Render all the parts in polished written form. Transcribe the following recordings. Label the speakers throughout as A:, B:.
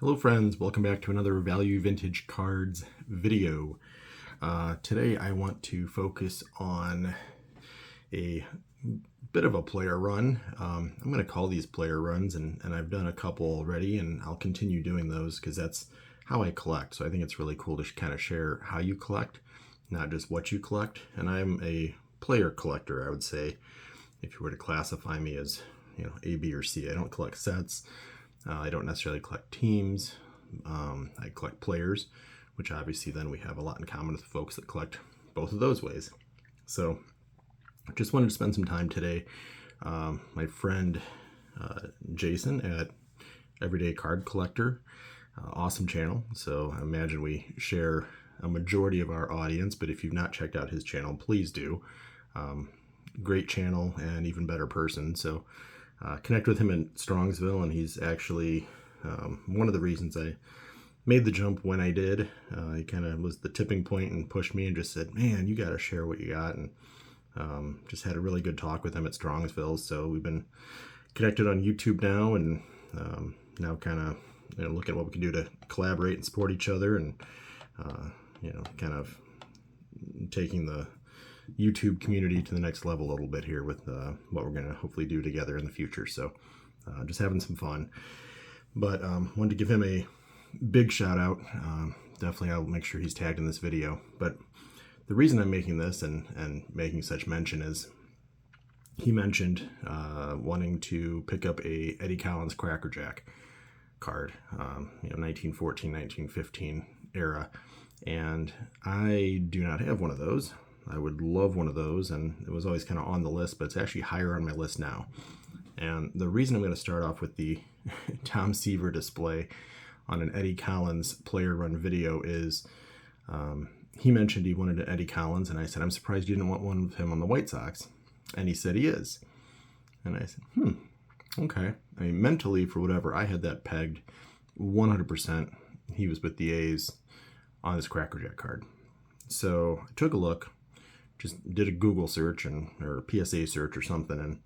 A: Hello friends, welcome back to another Value Vintage Cards video. Today I want to focus on a bit of a player run. I'm going to call these player runs, and I've done a couple already, and I'll continue doing those because that's how I collect. So I think it's really cool to kind of share how you collect, not just what you collect. And I'm a player collector, I would say, if you were to classify me as, A, B, or C. I don't collect sets. I don't necessarily collect teams. I collect players, which obviously then we have a lot in common with folks that collect both of those ways. So I just wanted to spend some time today. My friend Jason at Everyday Card Collector, awesome channel. So I imagine we share a majority of our audience, but if you've not checked out his channel, please do. Great channel and even better person. So connect with him in Strongsville, and he's actually one of the reasons I made the jump when I did. He kind of was the tipping point and pushed me and just said, man, you got to share what you got, and just had a really good talk with him at Strongsville. So we've been connected on YouTube now, and now kind of looking at what we can do to collaborate and support each other, and kind of taking the YouTube community to the next level a little bit here with what we're going to hopefully do together in the future. So just having some fun. But wanted to give him a big shout out. Definitely I'll make sure he's tagged in this video. But the reason I'm making this and making such mention is he mentioned wanting to pick up a Eddie Collins Cracker Jack card, 1914, 1915 era. And I do not have one of those. I would love one of those, and it was always kind of on the list, but it's actually higher on my list now. And the reason I'm going to start off with the Tom Seaver display on an Eddie Collins player run video is he mentioned he wanted an Eddie Collins, and I said, I'm surprised you didn't want one of him on the White Sox. And he said he is. And I said, okay. I mean, mentally, for whatever, I had that pegged 100%. He was with the A's on this Cracker Jack card. So I took a look, just did a Google search or a PSA search or something, and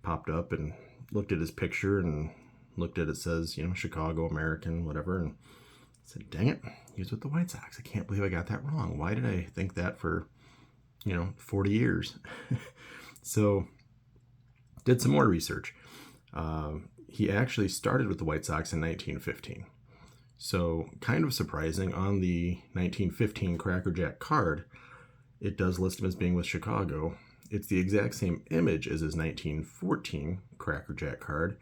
A: popped up and looked at his picture and looked at it says, Chicago, American, whatever, and said, dang it, he was with the White Sox. I can't believe I got that wrong. Why did I think that for, 40 years? So did some more research. He actually started with the White Sox in 1915. So kind of surprising, on the 1915 Cracker Jack card, it does list him as being with Chicago. It's the exact same image as his 1914 Cracker Jack card.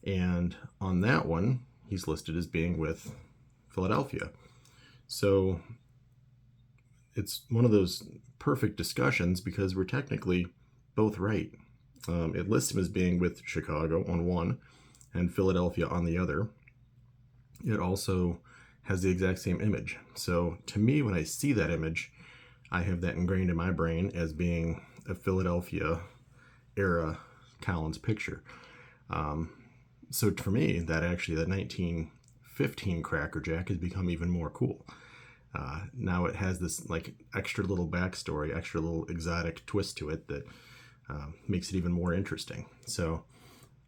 A: And on that one, he's listed as being with Philadelphia. So it's one of those perfect discussions because we're technically both right. It lists him as being with Chicago on one and Philadelphia on the other. It also has the exact same image. So to me, when I see that image, I have that ingrained in my brain as being a Philadelphia era Collins picture. So for me, that 1915 Cracker Jack has become even more cool. Now it has this like extra little backstory, extra little exotic twist to it that makes it even more interesting. So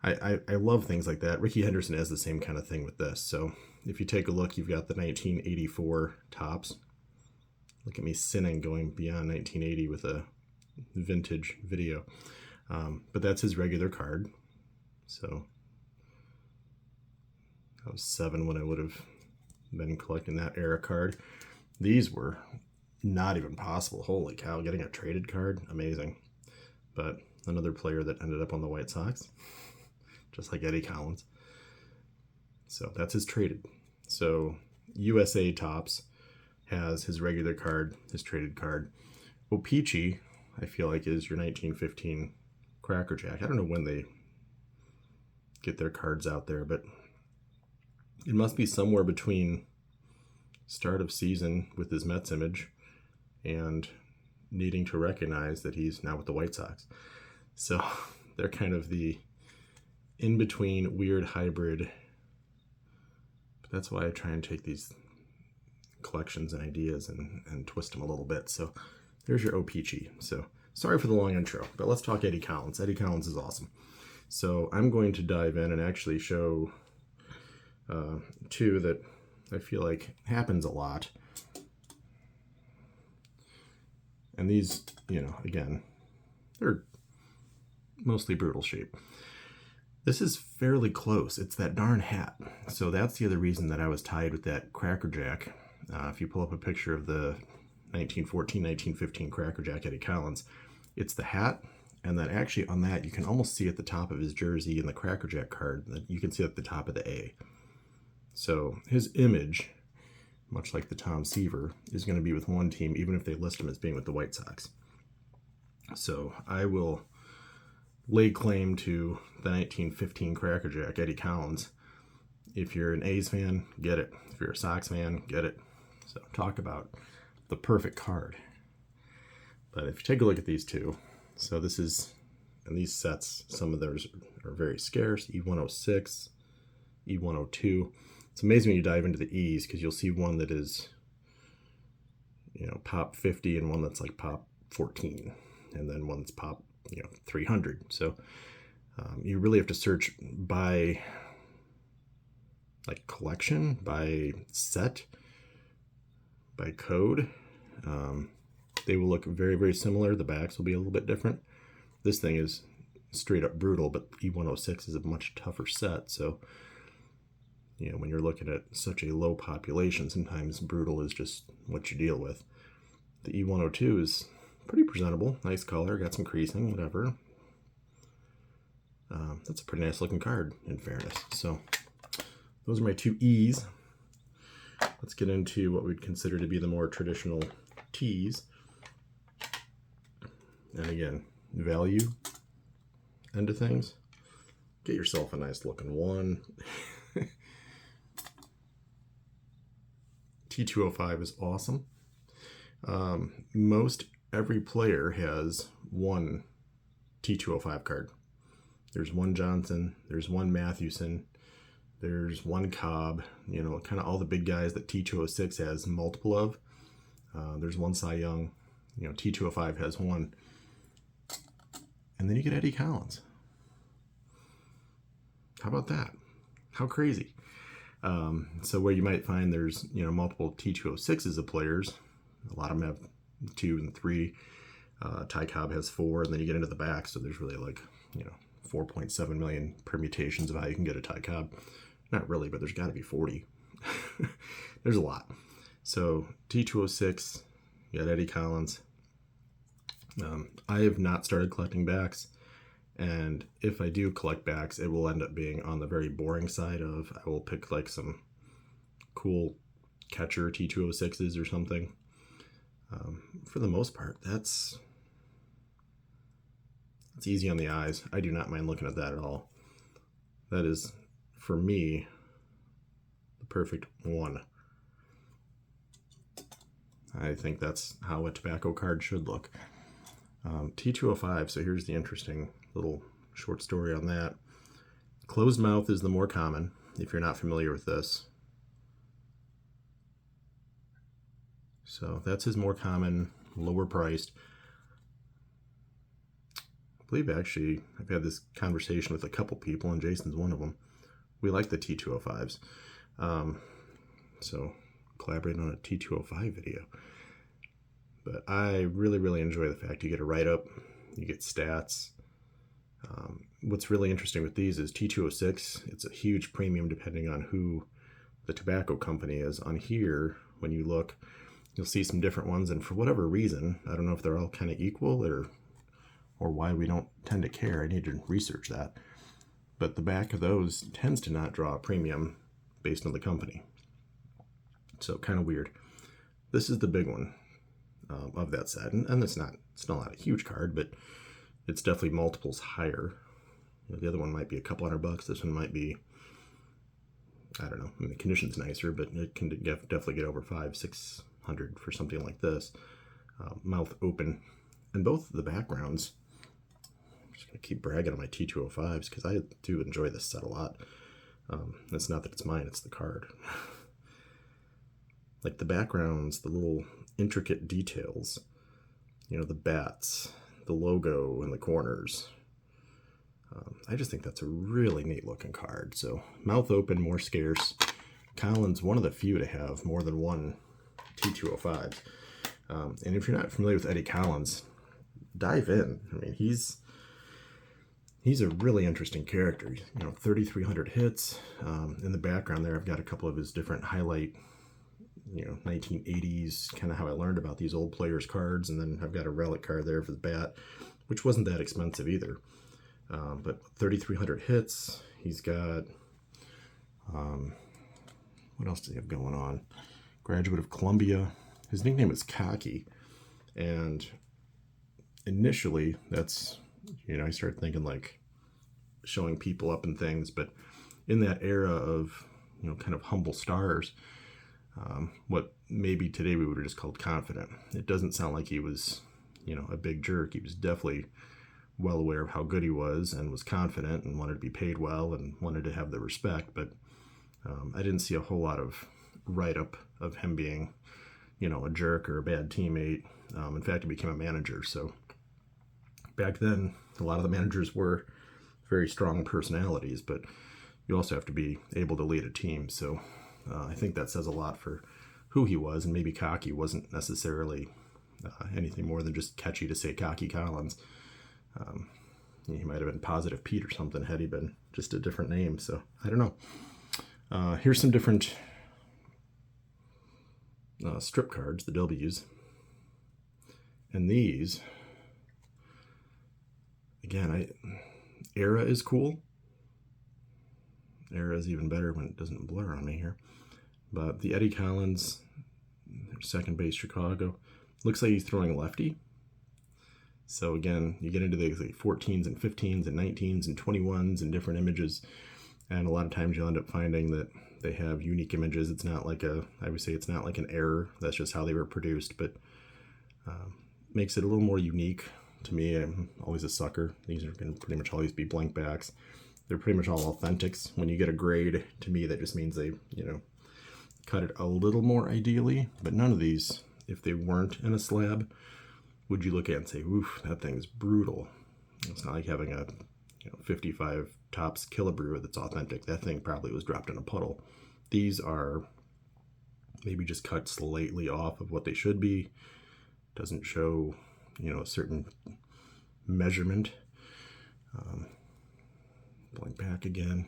A: I love things like that. Rickey Henderson has the same kind of thing with this. So if you take a look, you've got the 1984 tops. Look at me sinning going beyond 1980 with a vintage video. But that's his regular card. So I was 7 when I would have been collecting that era card. These were not even possible. Holy cow, getting a traded card, amazing. But another player that ended up on the White Sox, just like Eddie Collins. So that's his traded. So USA Tops has his regular card, his traded card. O-Pee-Chee, I feel like, is your 1915 Cracker Jack. I don't know when they get their cards out there, but it must be somewhere between start of season with his Mets image and needing to recognize that he's now with the White Sox. So they're kind of the in-between weird hybrid. But that's why I try and take these collections and ideas and twist them a little bit. So there's your O-Pee-Chee. So sorry for the long intro, but let's talk Eddie Collins. Eddie Collins is awesome. So I'm going to dive in and actually show Two that I feel like happens a lot. And these, you know, again, they're mostly brutal shape. This is fairly close. It's that darn hat. So that's the other reason that I was tied with that Cracker Jack. If you pull up a picture of the 1914, 1915 Cracker Jack Eddie Collins, it's the hat. And then actually on that, you can almost see at the top of his jersey in the Cracker Jack card that you can see at the top of the A. So his image, much like the Tom Seaver, is going to be with one team, even if they list him as being with the White Sox. So I will lay claim to the 1915 Cracker Jack, Eddie Collins. If you're an A's fan, get it. If you're a Sox fan, get it. So talk about the perfect card. But if you take a look at these two, so this is, and these sets, some of those are very scarce. E106, E102. It's amazing when you dive into the E's because you'll see one that is, you know, pop 50 and one that's like pop 14, and then one that's pop, you know, 300. So you really have to search by like collection, by set, by code. They will look very, very similar. The backs will be a little bit different. This thing is straight up brutal, but E106 is a much tougher set. So, you know, when you're looking at such a low population, sometimes brutal is just what you deal with. The E102 is pretty presentable, nice color, got some creasing, whatever. That's a pretty nice looking card, in fairness. So those are my two E's. Let's get into what we'd consider to be the more traditional T's. And again, value end of things. Get yourself a nice looking one. T205 is awesome. Most every player has one T205 card. There's one Johnson, there's one Mathewson, there's one Cobb, you know, kind of all the big guys that T206 has multiple of. There's one Cy Young, you know, T205 has one. And then you get Eddie Collins. How about that? How crazy? So where you might find there's, you know, multiple T206s of players, a lot of them have 2 and 3. Ty Cobb has 4, and then you get into the back, so there's really like, you know, 4.7 million permutations of how you can get a Ty Cobb. Not really, but there's got to be 40. There's a lot. So T206, you got Eddie Collins. I have not started collecting backs, and if I do collect backs, it will end up being on the very boring side of I will pick like some cool catcher T206s or something. For the most part, that's easy on the eyes. I do not mind looking at that at all. That is, for me, the perfect one. I think that's how a tobacco card should look. T205, so here's the interesting little short story on that. Closed mouth is the more common, if you're not familiar with this. So that's his more common, lower priced. I believe actually I've had this conversation with a couple people, and Jason's one of them. We like the T205s. So collaborating on a T205 video. But I really, really enjoy the fact you get a write-up, you get stats. What's really interesting with these is T206, it's a huge premium depending on who the tobacco company is. On here, when you look, you'll see some different ones, and for whatever reason, I don't know if they're all kind of equal or why we don't tend to care. I need to research that. But the back of those tends to not draw a premium based on the company. So kind of weird. This is the big one of that set, and it's still not a huge card, but it's definitely multiples higher. You know, the other one might be a couple $100. This one might be, I don't know. I mean, the condition's nicer, but it can definitely get over $500-600 for something like this. Mouth open, and both the backgrounds. I'm just gonna keep bragging on my T205s because I do enjoy this set a lot. It's not that it's mine; it's the card. Like the backgrounds, the little intricate details, you know, the bats, the logo in the corners. I just think that's a really neat looking card. So mouth open, more scarce. Collins, one of the few to have more than one T205. And if you're not familiar with Eddie Collins, dive in. I mean, he's a really interesting character. 3,300 hits. In the background there, I've got a couple of his different highlight, 1980s, kind of how I learned about these old players' cards. And then I've got a relic card there for the bat, which wasn't that expensive either. But 3,300 hits. He's got, what else does he have going on? Graduate of Columbia. His nickname is Cocky. And initially, that's, I started thinking like showing people up and things. But in that era of, kind of humble stars, what maybe today we would have just called confident. It doesn't sound like he was, a big jerk. He was definitely well aware of how good he was and was confident and wanted to be paid well and wanted to have the respect. But I didn't see a whole lot of write-up of him being, a jerk or a bad teammate. In fact, he became a manager. So back then, a lot of the managers were very strong personalities, but you also have to be able to lead a team. So I think that says a lot for who he was, and maybe Cocky wasn't necessarily anything more than just catchy to say Cocky Collins. He might have been Positive Pete or something had he been just a different name. So I don't know. Here's some different strip cards, the W's. And these, again, Era is cool. Era is even better when it doesn't blur on me here. But the Eddie Collins, second base Chicago, looks like he's throwing lefty. So again, you get into the 14s and 15s and 19s and 21s and different images. And a lot of times you'll end up finding that they have unique images. It's not like I would say it's not like an error. That's just how they were produced. But makes it a little more unique to me. I'm always a sucker. These are going to pretty much always be blank backs. They're pretty much all authentics. When you get a grade, to me, that just means they, cut it a little more ideally. But none of these, if they weren't in a slab, would you look at and say, oof, that thing's brutal. It's not like having a 55 tops Killebrew that's authentic. That thing probably was dropped in a puddle. These are maybe just cut slightly off of what they should be. Doesn't show, a certain measurement. Blank back again.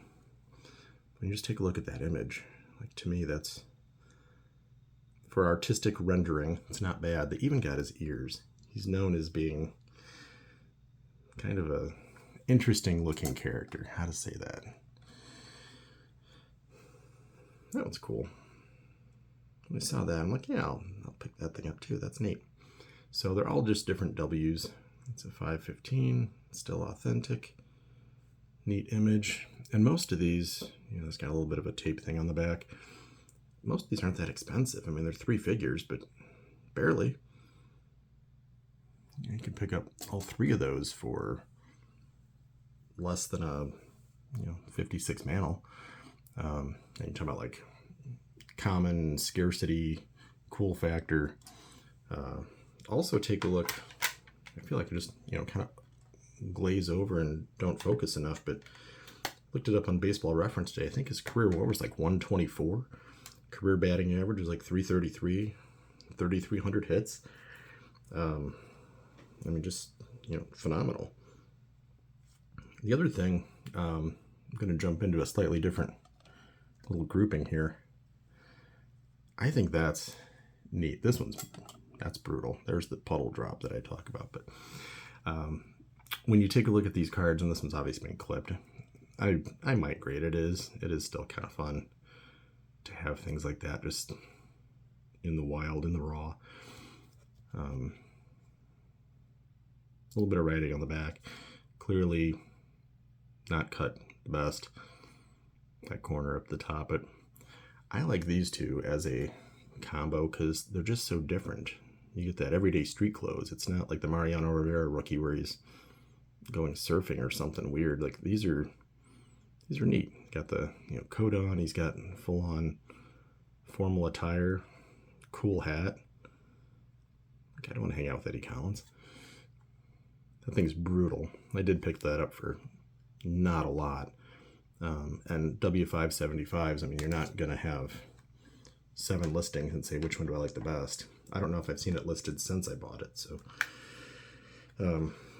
A: When you just take a look at that image, like to me, that's, for artistic rendering, it's not bad. They even got his ears. He's known as being kind of a interesting looking character. How to say that? That one's cool. When I saw that, I'm like, yeah, I'll pick that thing up too. That's neat. So they're all just different W's. It's a 515, still authentic. Neat image. And most of these, it's got a little bit of a tape thing on the back. Most of these aren't that expensive. I mean, they're 3 figures, but barely. You can pick up all 3 of those for less than a 56 mantle. And you talk about like common, scarcity, cool factor. Also take a look. I feel like I just kind of glaze over and don't focus enough, but looked it up on Baseball Reference Day. I think his career WAR was like 124. Career batting average was like 333, 3,300 hits. I mean, just, phenomenal. The other thing, I'm going to jump into a slightly different little grouping here. I think that's neat. That's brutal. There's the puddle drop that I talk about. But when you take a look at these cards, and this one's obviously been clipped, I might grade it. It is still kind of fun to have things like that just in the wild, in the raw. A little bit of writing on the back. Clearly not cut the best. That corner up the top. But I like these two as a combo because they're just so different. You get that everyday street clothes. It's not like the Mariano Rivera rookie where he's going surfing or something weird. Like these are neat. Got the coat on. He's got full on formal attire, cool hat. Like, I don't want to hang out with Eddie Collins. That thing's brutal. I did pick that up for not a lot. And W575s, I mean, you're not going to have 7 listings and say, which one do I like the best? I don't know if I've seen it listed since I bought it, so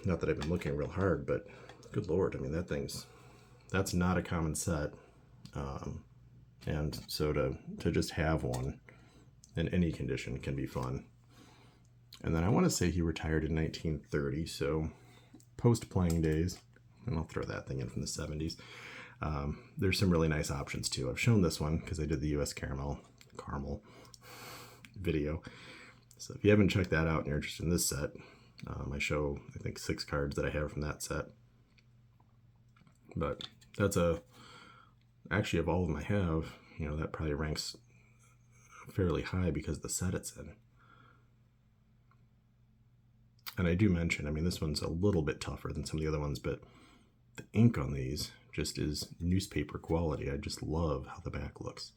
A: not that I've been looking real hard, but good Lord, I mean, that's not a common set. And so to just have one in any condition can be fun. And then I want to say he retired in 1930, so post-playing days, and I'll throw that thing in from the 70s. There's some really nice options too. I've shown this one because I did the US Caramel video. So if you haven't checked that out and you're interested in this set, I show, I think, 6 cards that I have from that set. But that's actually, of all of them I have, you know, that probably ranks fairly high because of the set it's in. And I do mention, I mean, this one's a little bit tougher than some of the other ones, but the ink on these just is newspaper quality. I just love how the back looks.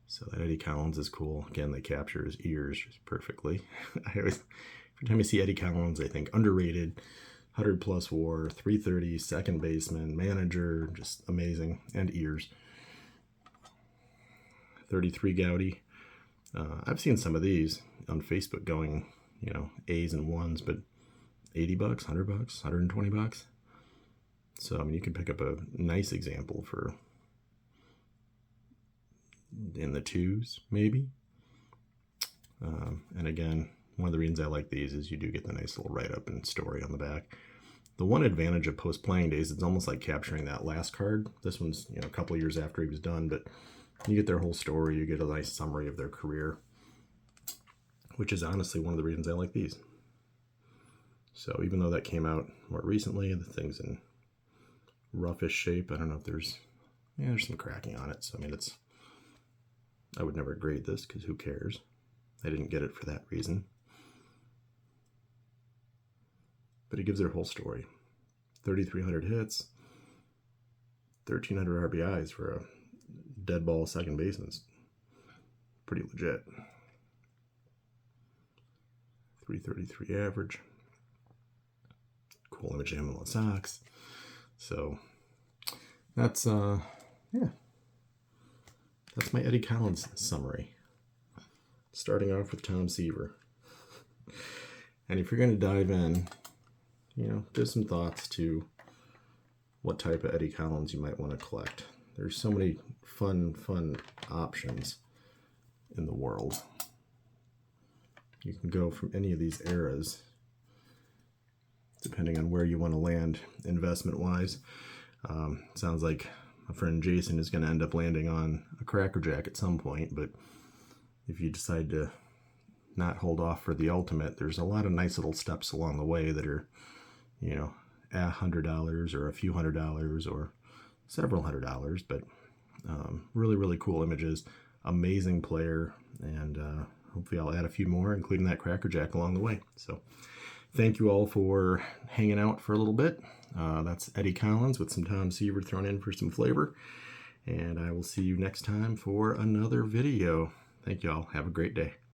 A: So that Eddie Collins is cool. Again, they capture his ears just perfectly. Every time I see Eddie Collins, I think underrated, 100+ WAR, 330, second baseman, manager, just amazing, and ears. 33 Gowdy. I've seen some of these on Facebook going, you know, A's and 1s, but $80, $100, $120. So, I mean, you can pick up a nice example for in the 2s, maybe. And again, one of the reasons I like these is you do get the nice little write-up and story on the back. The one advantage of post-playing days, it's almost like capturing that last card. This one's, you know, a couple of years after he was done, but you get their whole story. You get a nice summary of their career, which is honestly one of the reasons I like these. So even though that came out more recently, the thing's in roughish shape. I don't know if there's some cracking on it. So, I mean, I would never grade this because who cares? I didn't get it for that reason. But it gives their whole story. 3,300 hits, 1,300 RBIs for a dead ball second baseman. Pretty legit. 333 average. Cool image of him on the Sox. So that's that's my Eddie Collins summary. Starting off with Tom Seaver. And if you're going to dive in, you know, give some thoughts to what type of Eddie Collins you might want to collect. There's so many fun options in the world. You can go from any of these eras, depending on where you want to land investment-wise. Sounds like my friend Jason is going to end up landing on a Cracker Jack at some point, but if you decide to not hold off for the ultimate, there's a lot of nice little steps along the way that are, you know, $100 or a few $100s or several $100s, but really cool images, amazing player, and hopefully I'll add a few more, including that Cracker Jack along the way. So thank you all for hanging out for a little bit. That's Eddie Collins with some Tom Seaver thrown in for some flavor, and I will see you next time for another video. Thank you all. Have a great day.